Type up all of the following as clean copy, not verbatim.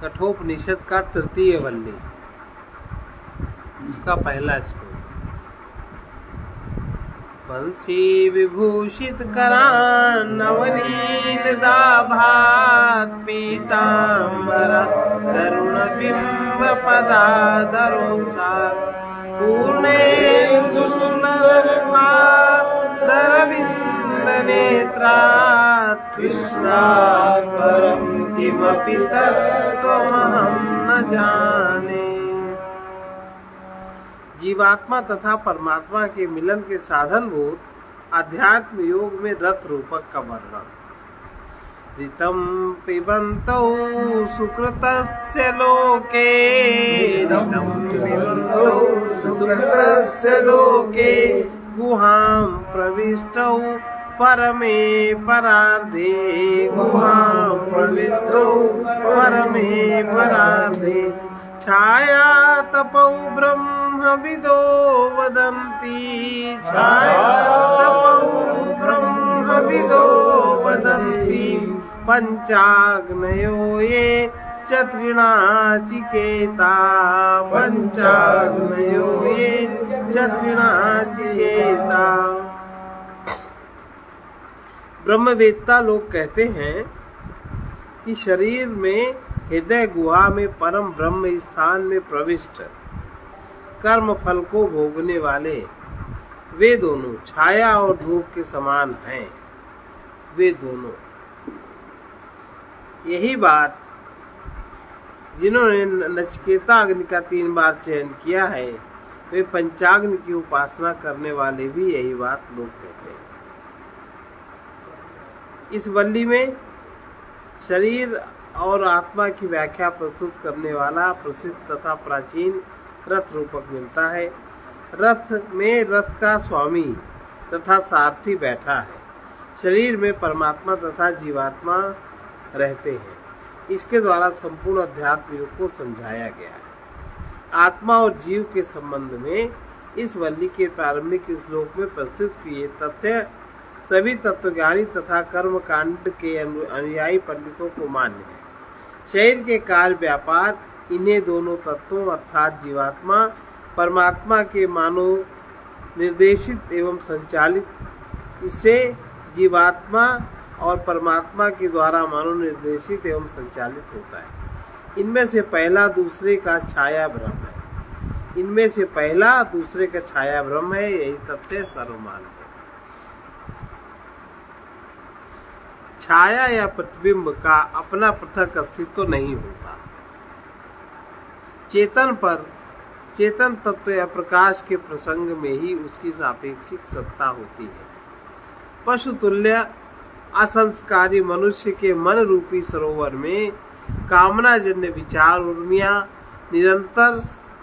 कठोपनिषद का तृतीय वल्ली, उसका पहला श्लोक। बंसी विभूषित करान नवनील दाभात पीतांबरा तरुण बिंब पदाधरो सार पूर्णेन्दु सुंदर दरविंद नेत्रात् कृष्णात् परं किमपि तत्त्वमहं न जाने। जीवात्मा तथा परमात्मा के मिलन के साधनभूत अध्यात्म योग में रथ रूपक का वर्णन। ऋतं पिबन्तौ सुकृतस्य लोके, ऋतं पिबन्तौ सुकृतस्य लोके गुहां प्रविष्टौ परमे परार्धे, गुहां प्रविष्टौ परमे परार्धे छाया तपौ ब्रह्मविदो वदन्ति, छाया तपौ ब्रह्मविदो वदन्ति पंचाग्नयो ये च तृणाचिकेता, पंचाग्नयो ये च तृणाचिकेता। ब्रह्मवेत्ता लोग कहते हैं कि शरीर में हृदय गुहा में परम ब्रह्म स्थान में प्रविष्ट कर्म फल को भोगने वाले वे दोनों छाया और धूप के समान हैं। वे दोनों, यही बात जिन्होंने नचिकेता अग्नि का 3 बार चयन किया है, वे पंचाग्नि की उपासना करने वाले भी यही बात लोग कहते हैं। इस वल्ली में शरीर और आत्मा की व्याख्या प्रस्तुत करने वाला प्रसिद्ध तथा प्राचीन रथ रूपक मिलता है। रथ में रथ का स्वामी तथा सारथी बैठा है। शरीर में परमात्मा तथा जीवात्मा रहते हैं। इसके द्वारा संपूर्ण अध्यात्म योग को समझाया गया है। आत्मा और जीव के संबंध में इस वल्ली के प्रारंभिक श्लोक में प्रस्तुत किए तथ्य सभी तत्वज्ञानी तथा कर्म कांड के अनुयायी पंडितों को मान्य है। शरीर के कार्य व्यापार इन्हें दोनों तत्वों अर्थात जीवात्मा परमात्मा के मानव निर्देशित एवं संचालित, इससे जीवात्मा और परमात्मा के द्वारा मानव निर्देशित एवं संचालित होता है। इनमें से पहला दूसरे का छाया ब्रह्म है। इनमें से पहला दूसरे का छाया ब्रह्म है। यही तथ्य सर्वमान्य है। छाया या प्रतिबिंब का अपना पृथक अस्तित्व नहीं होता। चेतन पर चेतन तत्व या प्रकाश के प्रसंग में ही उसकी सापेक्षिक सत्ता होती है। पशु तुल्य असंस्कारी मनुष्य के मन रूपी सरोवर में कामनाजन्य विचार उर्मियां निरंतर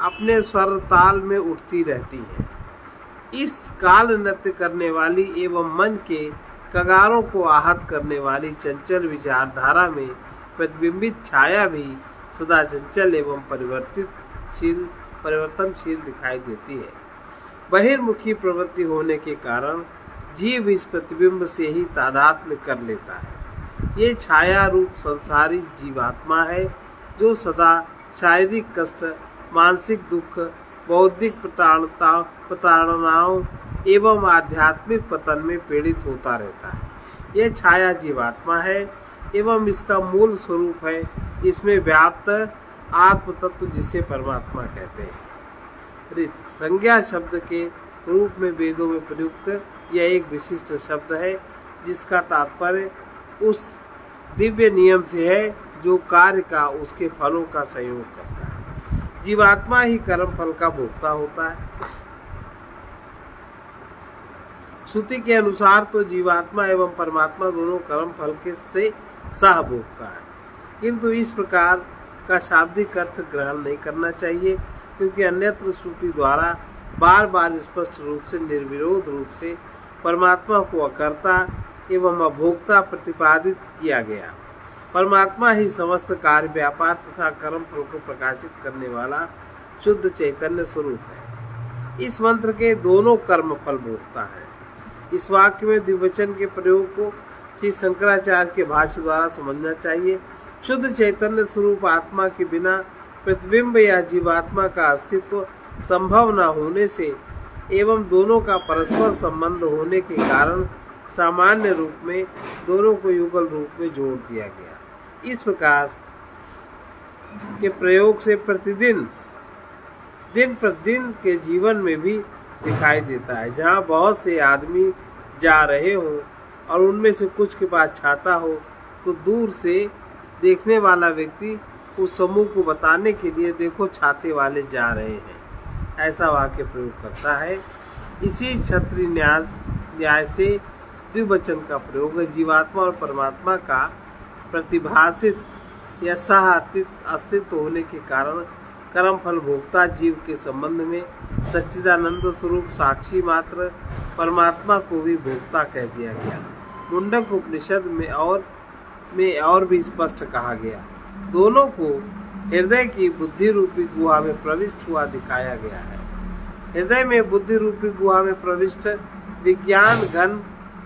अपने स्वर ताल में उठती रहती हैं। इस काल नृत्य करने वाली एवं मन के कगारों को आहत करने वाली चंचल विचारधारा में प्रतिबिंबित छाया भी सदा चंचल एवं परिवर्तनशील दिखाई देती है। बहिर्मुखी प्रवृत्ति होने के कारण जीव इस प्रतिबिंब से ही तादात्म्य कर लेता है। ये छाया रूप संसारी जीवात्मा है जो सदा शारीरिक कष्ट, मानसिक दुख, बौद्धिक प्रताड़नाओं एवं आध्यात्मिक पतन में पीड़ित होता रहता है। यह छाया जीवात्मा है एवं इसका मूल स्वरूप है। इसमें व्याप्त आत्म तत्व जिसे परमात्मा कहते हैं। ऋत संज्ञा शब्द के रूप में वेदों में प्रयुक्त यह एक विशिष्ट शब्द है जिसका तात्पर्य उस दिव्य नियम से है जो कार्य का उसके फलों का संयोग करता है। जीवात्मा ही कर्म फल का भोक्ता होता है। श्रुति के अनुसार तो जीवात्मा एवं परमात्मा दोनों कर्म फल के से सह भोक्ता है, किंतु इस प्रकार का शाब्दिक अर्थ ग्रहण नहीं करना चाहिए, क्योंकि अन्यत्र श्रुति द्वारा बार बार स्पष्ट रूप से निर्विरोध रूप से परमात्मा को अकर्ता एवं अभोक्ता प्रतिपादित किया गया। परमात्मा ही समस्त कार्य व्यापार तथा कर्म फल को प्रकाशित करने वाला शुद्ध चैतन्य स्वरूप है। इस मंत्र के दोनों कर्म फल भोक्ता है। इस वाक्य में द्विवचन के प्रयोग को श्री शंकराचार्य के भाष्य द्वारा समझना चाहिए। शुद्ध चैतन्य स्वरूप आत्मा के बिना प्रतिबिंब या जीवात्मा का अस्तित्व संभव न होने से एवं दोनों का परस्पर संबंध होने के कारण सामान्य रूप में दोनों को युगल रूप में जोड़ दिया गया। इस प्रकार के प्रयोग से प्रतिदिन दिन प्रतिदिन के जीवन में भी दिखाई देता है। जहाँ बहुत से आदमी जा रहे हों और उनमें से कुछ के पास छाता हो तो दूर से देखने वाला व्यक्ति उस समूह को बताने के लिए देखो छाते वाले जा रहे हैं, ऐसा वाक्य प्रयोग करता है। इसी क्षत्रिय न्याय से द्विवचन का प्रयोग है। जीवात्मा और परमात्मा का प्रतिभाषित या सह अस्तित्व होने के कारण कर्म फल भोक्ता जीव के संबंध में सच्चिदानंद स्वरूप साक्षी मात्र परमात्मा को भी भोक्ता कह दिया गया। मुंडक उपनिषद में और भी स्पष्ट कहा गया। दोनों को हृदय की बुद्धि रूपी गुहा में प्रविष्ट हुआ दिखाया गया है। हृदय में बुद्धि रूपी गुहा में प्रविष्ट विज्ञान घन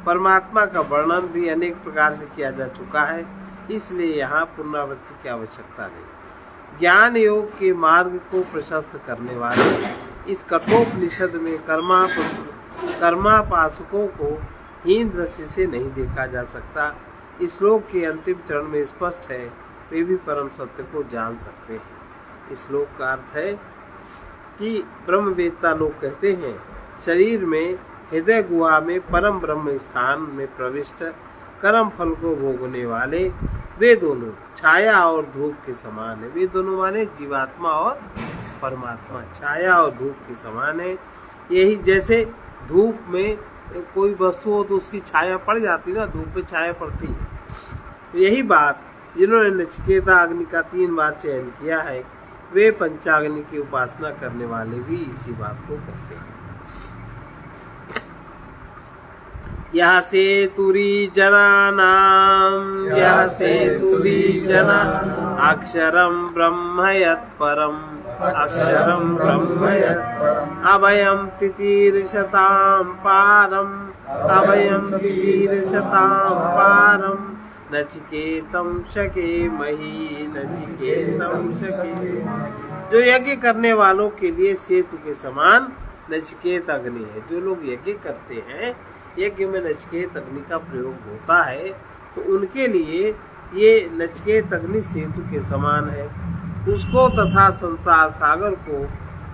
परमात्मा का वर्णन भी अनेक प्रकार से किया जा चुका है, इसलिए यहाँ पुनरावृत्ति की आवश्यकता नहीं। ज्ञान योग के मार्ग को प्रशस्त करने वाले इस कठोपनिषद में कर्मापासकों को हीन दृष्टि से नहीं देखा जा सकता। इस श्लोक के अंतिम चरण में स्पष्ट है, वे भी परम सत्य को जान सकते हैं। इस श्लोक का अर्थ है कि ब्रह्मवेत्ता लोग कहते हैं शरीर में हृदय गुहा में परम ब्रह्म स्थान में प्रविष्ट कर्म फल को भोगने वाले वे दोनों छाया और धूप के समान है। वे दोनों माने जीवात्मा और परमात्मा छाया और धूप के समान है। यही जैसे धूप में कोई वस्तु हो तो उसकी छाया पड़ जाती ना, धूप में छाया पड़ती है। यही बात जिन्होंने नचिकेता अग्नि का 3 बार चयन किया है, वे पंचाग्नि की उपासना करने वाले भी इसी बात को कहते हैं। यह से तुरी जना अक्षरम ब्रह्म यत्परम अक्षरम ब्रह्म यत्परम अभयम तितीर्षताम पारम नचिकेतम शके मही नचिकेतम शके। जो यज्ञ करने वालों के लिए सेतु के समान नचिकेत अग्नि है। जो लोग यज्ञ करते हैं, यज्ञ में नचिकेत अग्नि का प्रयोग होता है, तो उनके लिए ये नचिकेत अग्नि सेतु के समान है। उसको तथा संसार सागर को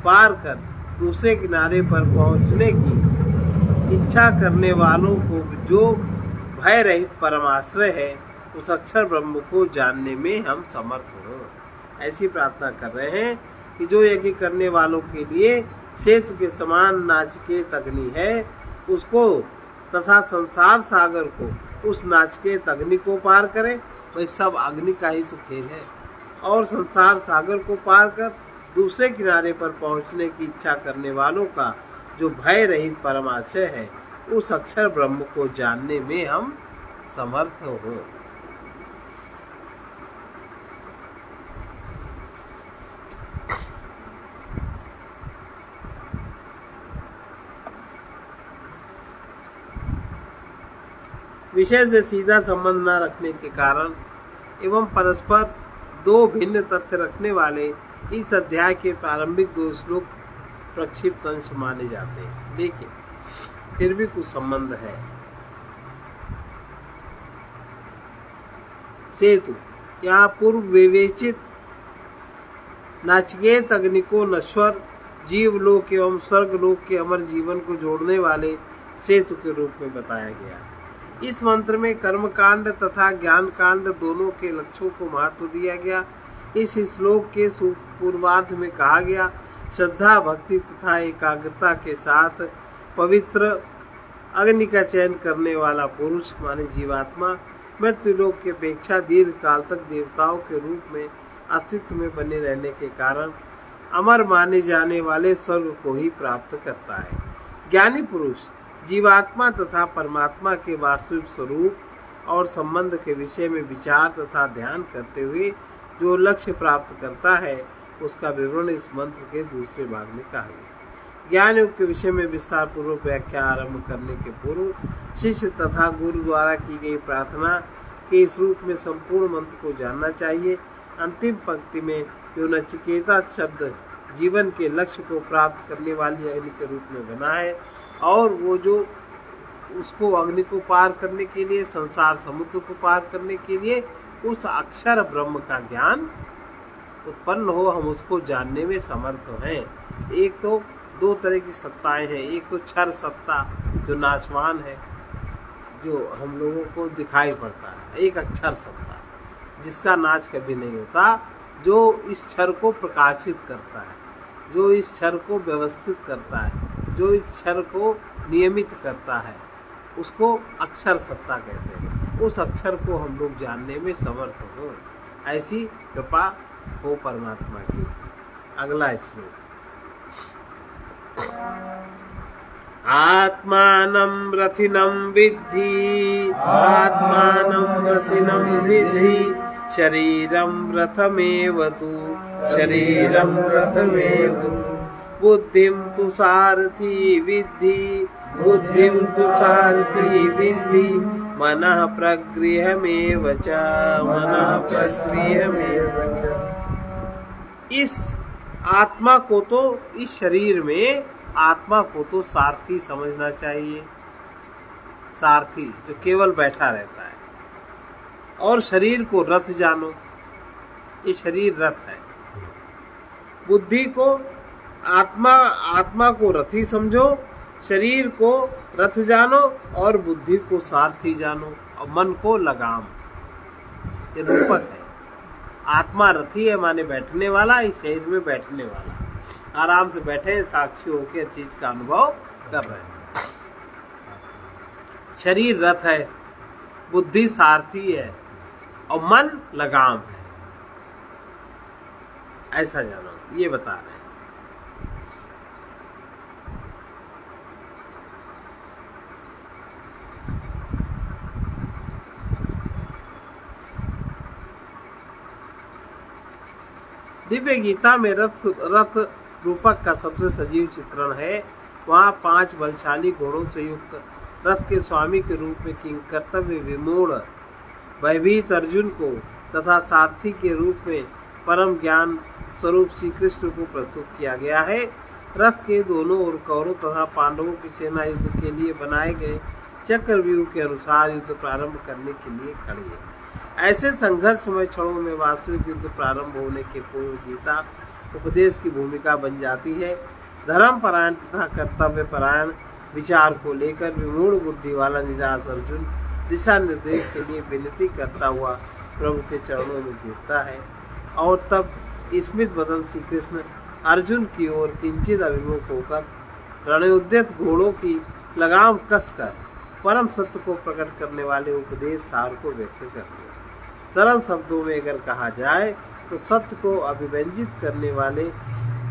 पार कर दूसरे किनारे पर पहुंचने की इच्छा करने वालों को जो भय रहित परमाश्रय है, उस अक्षर ब्रह्म को जानने में हम समर्थ हो। ऐसी प्रार्थना कर रहे हैं कि जो यज्ञ करने वालों के लिए सेतु के समान नाचिकेत अग्नि है, उसको तथा संसार सागर को, उस नाचिकेत अग्नि को पार करें। भाई सब अग्नि का ही तो खेल है। और संसार सागर को पार कर दूसरे किनारे पर पहुंचने की इच्छा करने वालों का जो भय रहित परमाशय है, उस अक्षर ब्रह्म को जानने में हम समर्थ हो। विषय से सीधा संबंध न रखने के कारण एवं परस्पर 2 भिन्न तथ्य रखने वाले इस अध्याय के प्रारंभिक 2 श्लोक प्रक्षिप्त अंश माने जाते हैं, लेकिन फिर भी कुछ संबंध है। सेतु यहाँ पूर्व विवेचित नाचिकेत अग्नि को नश्वर जीव लोक एवं स्वर्ग लोक के अमर जीवन को जोड़ने वाले सेतु के रूप में बताया गया। इस मंत्र में कर्म कांड तथा ज्ञान कांड दोनों के लक्ष्यों को महत्व दिया गया। इस श्लोक के पूर्वार्ध में कहा गया, श्रद्धा भक्ति तथा एकाग्रता के साथ पवित्र अग्नि का चयन करने वाला पुरुष माने जीवात्मा मृत्यु लोक की अपेक्षा दीर्घ काल तक देवताओं के रूप में अस्तित्व में बने रहने के कारण अमर माने जाने वाले स्वर्ग को ही प्राप्त करता है। ज्ञानी पुरुष जीवात्मा तथा परमात्मा के वास्तविक स्वरूप और संबंध के विषय में विचार तथा ध्यान करते हुए जो लक्ष्य प्राप्त करता है, उसका विवरण इस मंत्र के दूसरे भाग में कहा गया। ज्ञान योग के विषय में विस्तार पूर्वक व्याख्या आरंभ करने के पूर्व शिष्य तथा गुरु द्वारा की गई प्रार्थना के इस रूप में संपूर्ण मंत्र को जानना चाहिए। अंतिम पंक्ति में जो नचिकेता शब्द जीवन के लक्ष्य को प्राप्त करने वाली अग्नि के रूप में बना है, और वो जो उसको अग्नि को पार करने के लिए, संसार समुद्र को पार करने के लिए उस अक्षर ब्रह्म का ज्ञान उत्पन्न हो, हम उसको जानने में समर्थ हैं। एक तो दो तरह की सत्ताएं हैं, एक तो क्षर सत्ता जो नाशवान है, जो हम लोगों को दिखाई पड़ता है, एक अक्षर सत्ता जिसका नाश कभी नहीं होता, जो इस क्षर को प्रकाशित करता है, जो इस क्षर को व्यवस्थित करता है, जो इस क्षर को नियमित करता है, उसको अक्षर सत्ता कहते हैं। उस अक्षर को हम लोग जानने में समर्थ हो, ऐसी कृपा हो परमात्मा की। अगला श्लोक, आत्मानं रथिनं विद्धि, आत्मानं रथिनं विद्धि, शरीरं रथमेव तु, शरीरं रथमेव तु, बुद्धिं तु सारथी विद्धि, बुद्धिं तु सारथी विद्धि, मनः प्रगृहमेव च, मनः प्रगृहमेव च। इस आत्मा को तो, इस शरीर में आत्मा को तो सारथी समझना चाहिए, सारथी जो केवल बैठा रहता है, और शरीर को रथ जानो, ये शरीर रथ है। बुद्धि को आत्मा को रथी समझो, शरीर को रथ जानो, और बुद्धि को सारथी जानो, और मन को लगाम। ये रूपक है। आत्मा रथी है माने बैठने वाला, इस शरीर में बैठने वाला, आराम से बैठे साक्षी होकर चीज का अनुभव कर रहे हैं। शरीर रथ है, बुद्धि सारथी है, और मन लगाम है, ऐसा जानो, ये बता रहे हैं। दिव्य गीता में रथ रूपक का सबसे सजीव चित्रण है। वहाँ 5 बलशाली घोड़ों से युक्त रथ के स्वामी के रूप में किंग कर्तव्य विमूढ़ भयभीत अर्जुन को तथा सारथी के रूप में परम ज्ञान स्वरूप श्री कृष्ण को प्रस्तुत किया गया है। रथ के दोनों ओर कौरवों तथा पांडवों की सेना युद्ध के लिए बनाए गए चक्रव्यूह के अनुसार युद्ध प्रारंभ करने के लिए खड़ी है। ऐसे संघर्षमय क्षणों में वास्तविक युद्ध प्रारंभ होने के पूर्व गीता उपदेश की भूमिका बन जाती है। धर्म परायण तथा कर्तव्य परायण विचार को लेकर विमूढ़ बुद्धि वाला निराश अर्जुन दिशा निर्देश के लिए विनती करता हुआ प्रभु के चरणों में गिरता है, और तब स्मित बदन श्री कृष्ण अर्जुन की ओर किंचित अभिमुख होकर रणोद्यत घोड़ों की लगाम कसकर परम सत्य को प्रकट करने वाले उपदेश सार को व्यक्त करते हैं। सरल शब्दों में अगर कहा जाए तो सत्य को अभिव्यंजित करने वाले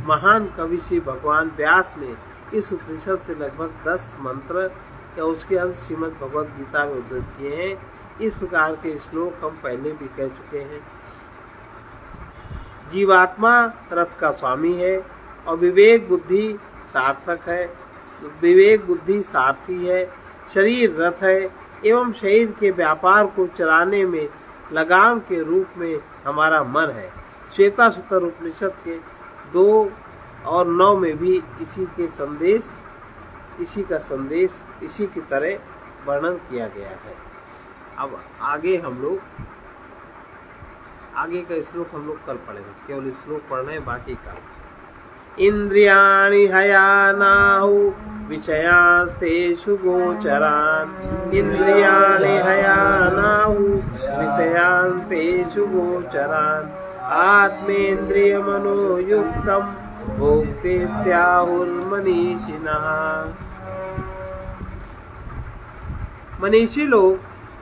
महान कवि श्री भगवान व्यास ने इस उपनिषद से लगभग 10 मंत्र या उसके अंश श्रीमद् भगवद गीता में उद्धृत किए हैं। इस प्रकार के श्लोक हम पहले भी कह चुके हैं। जीवात्मा रथ का स्वामी है और विवेक बुद्धि सार्थक है, विवेक बुद्धि सारथी है। शरीर रथ है एवं शरीर के व्यापार को चलाने में लगाम के रूप में हमारा मन है। श्वेता सूत्र उपनिषद के 2 और 9 में भी इसी का संदेश इसी की तरह वर्णन किया गया है। अब आगे का श्लोक हम लोग कल पढ़ेंगे, केवल श्लोक पढ़ना है, बाकी कल। इंद्रियाणि हयानाहु विषयांस्तेषु गोचरान्, इंद्रियाणि हयानाहु विषयांस्तेषु गोचरान्, आत्मेन्द्रियमनोयुक्तं भोक्तेत्याहुर्मनीषिणः। मनीषी लोग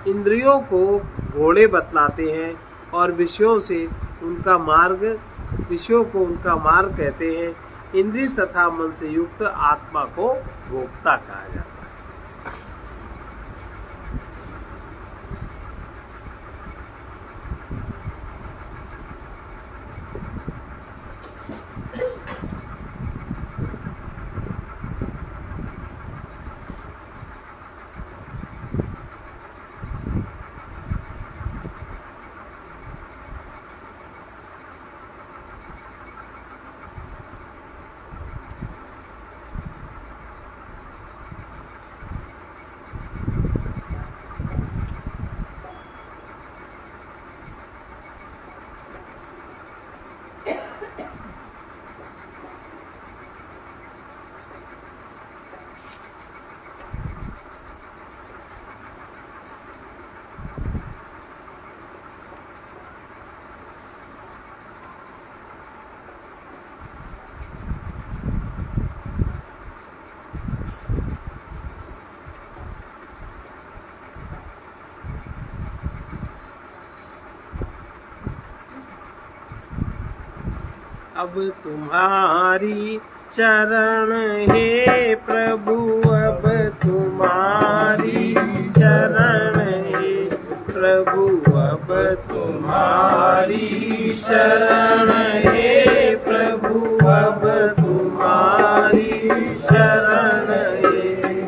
इंद्रियों को घोड़े बतलाते हैं और विषयों को उनका मार्ग कहते हैं। इंद्रिय तथा मन से युक्त आत्मा को भोक्ता कहा जाता है। अब तुम्हारी शरण हे प्रभु, अब तुम्हारी शरण हे प्रभु, अब तुम्हारी शरण हे प्रभु, अब तुम्हारी शरण हे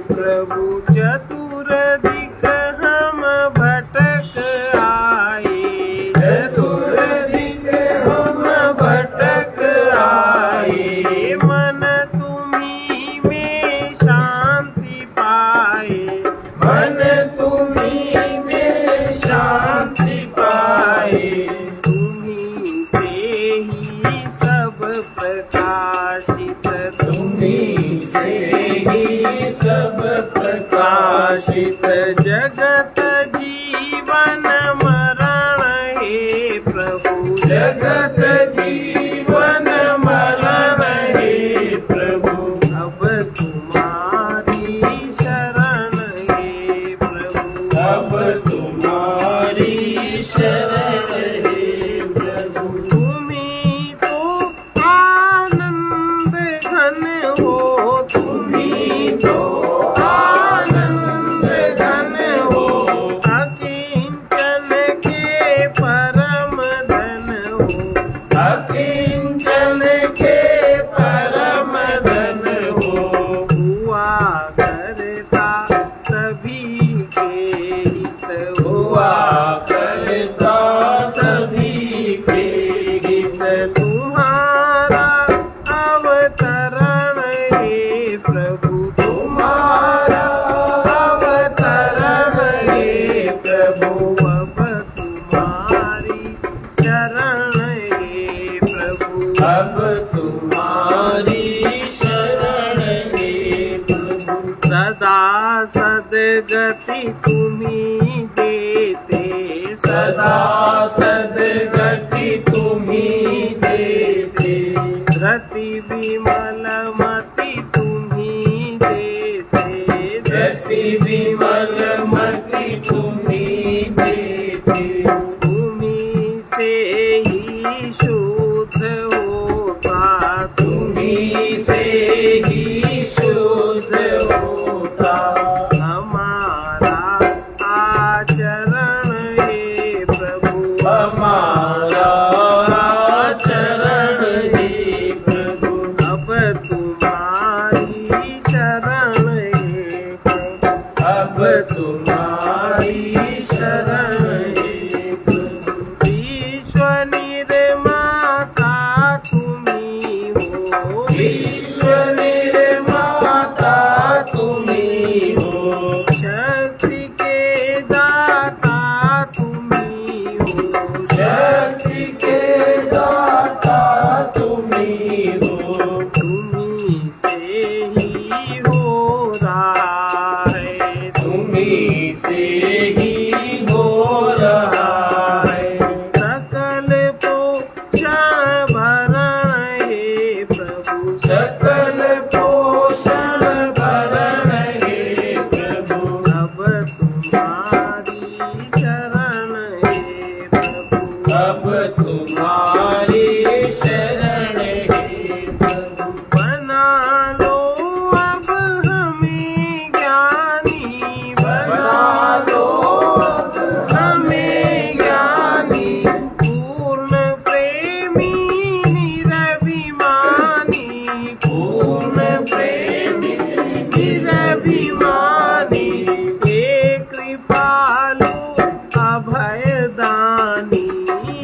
प्रभु। चतुर दिक हम भटक आए, चतुर दिक हम भटक आए, मन तुम्ही में शांति पाए, मन तुम्ही में शांति पाए। तुम्ही से ही सब प्रकाशित, तुम्ही से ही सब प्रकाशित। जगत जीवन मरण हे प्रभु, जगत जीवन मरण हे प्रभु, अब तुम्हारी शरण हे प्रभु, अब तुम्हारी शरण हे प्रभु। तुम्ही तो आनंद घन हो, तुम्ही तो आनंद घन हो, अकिंचन के परम धन हो, अकिंचन के परम धन हो। हुआ करता सभी के हित, हुआ करता सभी के हित। तुम्हारा अवतरण हे प्रभु, तुम्हारा अवतरण हे प्रभु, अब तुम्हारी शरण हे प्रभु, अब तुम्हारी शरण हे प्रभु। सदा सद्गति तुम्ही देते, सदा सद्गति तुम्ही देते। रति विमल मति तुम्ही देते, रति विमल मति तुम्ही देते। तुम्ही से ही शुद्ध होता, तुम्ही से ही शुद्ध होता। हमारा आचरण हे प्रभु, हमारा आचरण हे प्रभु, अब तुम्हारी शरण हे प्रभु, अब तुम्हारी शरण हे प्रभु। विश्व निर्माता तुम्ही हो, विश्व निर्माता तुम्ही हो। शक्ति के दाता तुम्ही हो, शक्ति के दाता तुम्ही हो। तुम्ही से ही हो रहा है, तुम्ही से ही हो रहा है। सकल पोषण भरण हे प्रभु, सकल पोषण भरण हे प्रभु, अब तुम्हारी शरण हे प्रभु, अब तुम्हारी शरण हे प्रभु। बना लो अब हमें ज्ञानी, बना लो अब हमें ज्ञानी। पूर्ण प्रेमी निरभिमानी, पूर्ण प्रेमी निरभिमानी। हे कृपालु अभयदानी,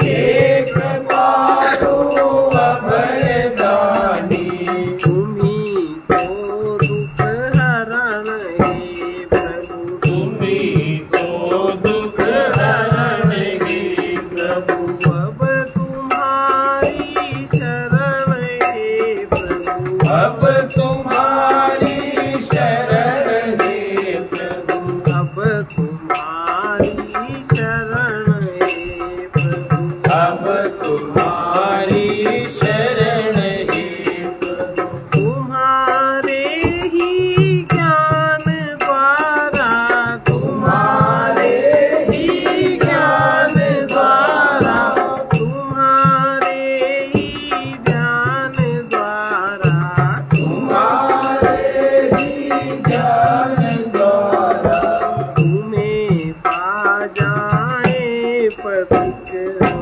हे कृपालु अभयदानी। तुम्ही तो दुख हरण हे प्रभु, तुम्ही तो दुख हरण हे प्रभु, अब तुम्हारी शरण हे प्रभु, अब तुम्हारी शरण हे प्रभु, अब तुम्हारी शरण हे प्रभु, अब तुम्हारी शरण हे प्रभु। तुम्हारे ही ज्ञान द्वारा, तुम्हारे ही ज्ञान द्वारा, तुम्हारे ही ज्ञान पथिक हम,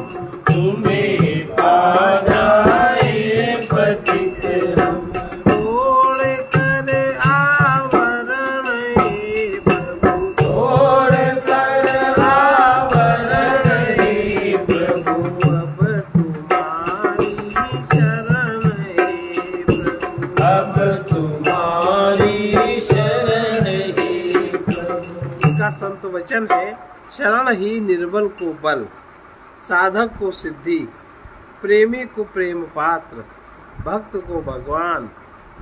तुम्हें पा जाए पथिक हम। तोड़ कर आवरण हे प्रभु, तोड़ कर आवरण हे प्रभु। अब तुम्हारी शरण हे प्रभु। अब तुम्हारी शरण हे प्रभु। इसका संत वचन है, शरण ही निर्बल को बल, साधक को सिद्धि, प्रेमी को प्रेम पात्र, भक्त को भगवान,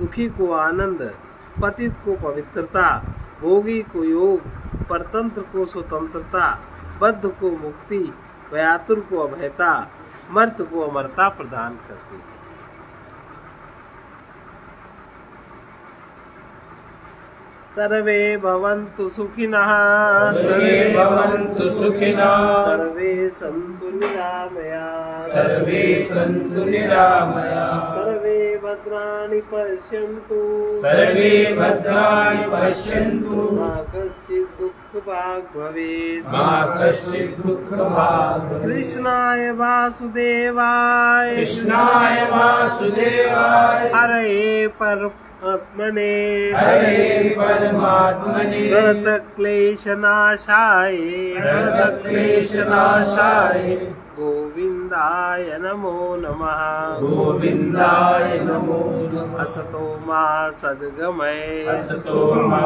दुखी को आनंद, पतित को पवित्रता, भोगी को योग, परतंत्र को स्वतंत्रता, बद्ध को मुक्ति, व्यातुर को अभयता, मर्त को अमरता प्रदान करती है। सर्वे भवन्तु सुखिनः, सर्वे भवन्तु सुखिनः, सर्वे सन्तु निरामयाः, सर्वे सन्तु निरामयाः, सर्वे भद्राणि पश्यन्तु, सर्वे भद्राणि पश्यन्तु, मा कश्चित् दुःखभाग् भवेत्। मा कश्चित् दुःखभाग् भवेत्। कृष्णाय वासुदेवाय, कृष्णाय वासुदेवाय, हरये परमात्मने, हरे परमात्मने, प्रणतक्लेशनाशाय, प्रणतक्लेशनाशाय, गोविन्दाय नमो नमः। गोविन्दाय नमो नमः। असतो मा सद्गमय, असतो मा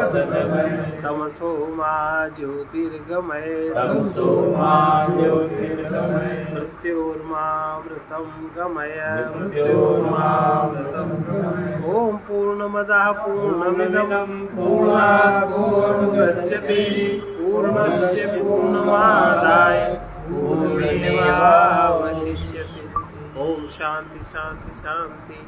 सद्गमय, तमसो मा ज्योतिर्गमय, तमसो मा ज्योतिर्गमय, मृत्योर्मामृतं गमय। मृत्योर्मामृतं गमय। ॐ पूर्णमदः पूर्णमिदं पूर्णात् पूर्णमुदच्यते, पूर्णस्य पूर्णमादाय पूर्णमेवावशिष्यते। ॐ शान्ति शान्ति शान्ति।